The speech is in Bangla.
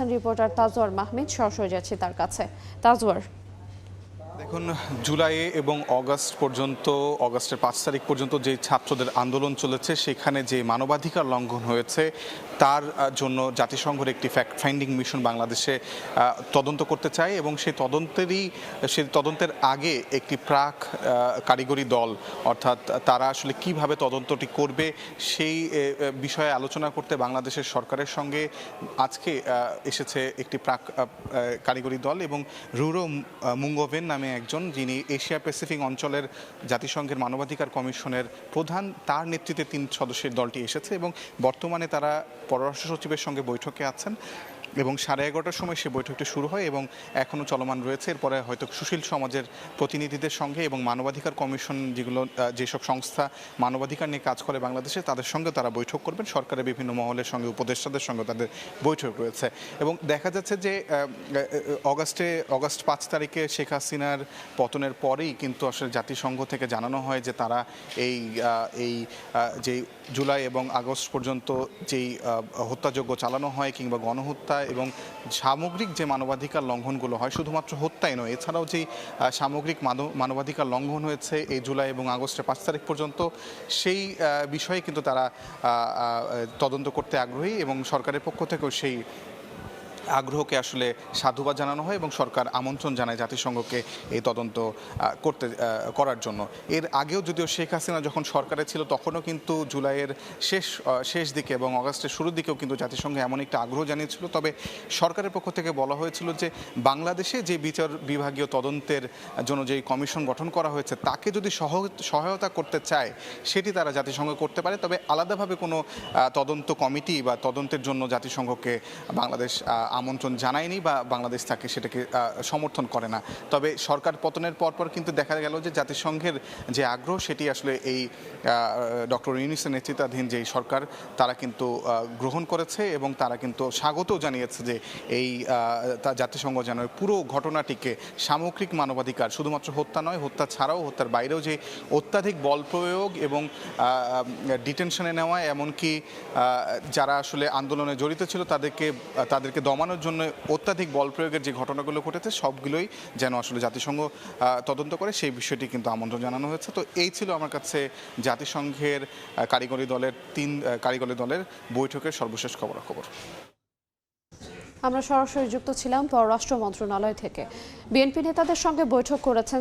আছেন রিপোর্টার তাজওয়ার মাহমুদ। সরাসরি যাচ্ছি তার কাছে। তাজওয়ার, দেখুন, জুলাই এবং অগাস্টের 5 তারিখ পর্যন্ত যে ছাত্রদের আন্দোলন চলেছে সেখানে যে মানবাধিকার লঙ্ঘন হয়েছে তার জন্য জাতিসংঘের একটি ফ্যাক্ট ফাইন্ডিং মিশন বাংলাদেশে তদন্ত করতে চায় এবং সেই তদন্তের আগে একটি প্রাক কারিগরি দল, অর্থাৎ তারা আসলে কিভাবে তদন্তটি করবে সেই বিষয়ে আলোচনা করতে বাংলাদেশের সরকারের সঙ্গে আজকে এসেছে একটি প্রাক কারিগরি দল এবং রুরো মুঙ্গোভেন নামে একজন, যিনি এশিয়া প্যাসিফিক অঞ্চলের জাতিসংঘের মানবাধিকার কমিশনের প্রধান, তার নেতৃত্বে 3 সদস্যের দলটি এসেছে এবং বর্তমানে তারা পররাষ্ট্র সচিবের সঙ্গে বৈঠকে আছেন এবং 11:30টার সময় সে বৈঠকটি শুরু হয় এবং এখনও চলমান রয়েছে। এরপরে হয়তো সুশীল সমাজের প্রতিনিধিদের সঙ্গে এবং মানবাধিকার কমিশন যেসব সংস্থা মানবাধিকার নিয়ে কাজ করে বাংলাদেশে তাদের সঙ্গে তারা বৈঠক করবেন। সরকারের বিভিন্ন মহলের সঙ্গে উপদেষ্টাদের সঙ্গে তাদের বৈঠক রয়েছে এবং দেখা যাচ্ছে যে অগাস্ট 5 তারিখে শেখ হাসিনার পতনের পরেই কিন্তু আসলে জাতিসংঘ থেকে জানানো হয় যে তারা এই যে জুলাই এবং আগস্ট পর্যন্ত যেই হত্যাযজ্ঞ চালানো হয় কিংবা গণহত্যা এবং সামগ্রিক যে মানবাধিকার লঙ্ঘনগুলো হয়, শুধুমাত্র হত্যাই নয়, এছাড়াও যেই সামগ্রিক মানবাধিকার লঙ্ঘন হয়েছে এই জুলাই এবং আগস্টের 5 তারিখ পর্যন্ত, সেই বিষয়ে কিন্তু তারা তদন্ত করতে আগ্রহী এবং সরকারের পক্ষ থেকেও সেই আগ্রহকে আসলে সাধুবাদ জানানো হয় এবং সরকার আমন্ত্রণ জানায় জাতিসংঘকে এই তদন্ত করার জন্য। এর আগেও যদিও শেখ হাসিনা যখন সরকারে ছিল তখনও কিন্তু জুলাইয়ের শেষ দিকে এবং অগাস্টের শুরুর দিকেও কিন্তু জাতিসংঘ এমন একটা আগ্রহ জানিয়েছিল, তবে সরকারের পক্ষ থেকে বলা হয়েছিল যে বাংলাদেশে যে বিচার বিভাগীয় তদন্তের জন্য যেই কমিশন গঠন করা হয়েছে তাকে যদি সহায়তা করতে চায় সেটি তারা জাতিসংঘ করতে পারে, তবে আলাদাভাবে কোনো তদন্ত কমিটি বা তদন্তের জন্য জাতিসংঘকে বাংলাদেশ আমন্ত্রণ জানায়নি বা বাংলাদেশ তাকে সেটাকে সমর্থন করে না। তবে সরকার পতনের পরপর কিন্তু দেখা গেল যে জাতিসংঘের যে আগ্রহ সেটি আসলে এই ডক্টর ইউনূসের নেতৃত্বাধীন যেই সরকার তারা কিন্তু গ্রহণ করেছে এবং তারা কিন্তু স্বাগতও জানিয়েছে যে এই জাতিসংঘ যেন পুরো ঘটনাটিকে সামগ্রিক মানবাধিকার, শুধুমাত্র হত্যা নয়, হত্যা ছাড়াও হত্যার বাইরেও যে অত্যাধিক বল প্রয়োগ এবং ডিটেনশনে নেওয়া, এমনকি যারা আসলে আন্দোলনে জড়িত ছিল তাদেরকে দমানোর জন্য অত্যাধিক বল প্রয়োগের যে ঘটনাগুলো ঘটেছে সবগুলোই যেন আসলে জাতিসংঘ তদন্ত করে সেই বিষয়টি কিন্তু আমন্ত্রণ জানানো হয়েছে। তো এই ছিল আমার কাছে জাতিসংঘের কারিগরি দলের বৈঠকের সর্বশেষ খবরাখবর। আমরা সরাসরি যুক্ত ছিলাম পররাষ্ট্র মন্ত্রণালয় থেকে। বিএনপি নেতাদের সঙ্গে বৈঠক করেছেন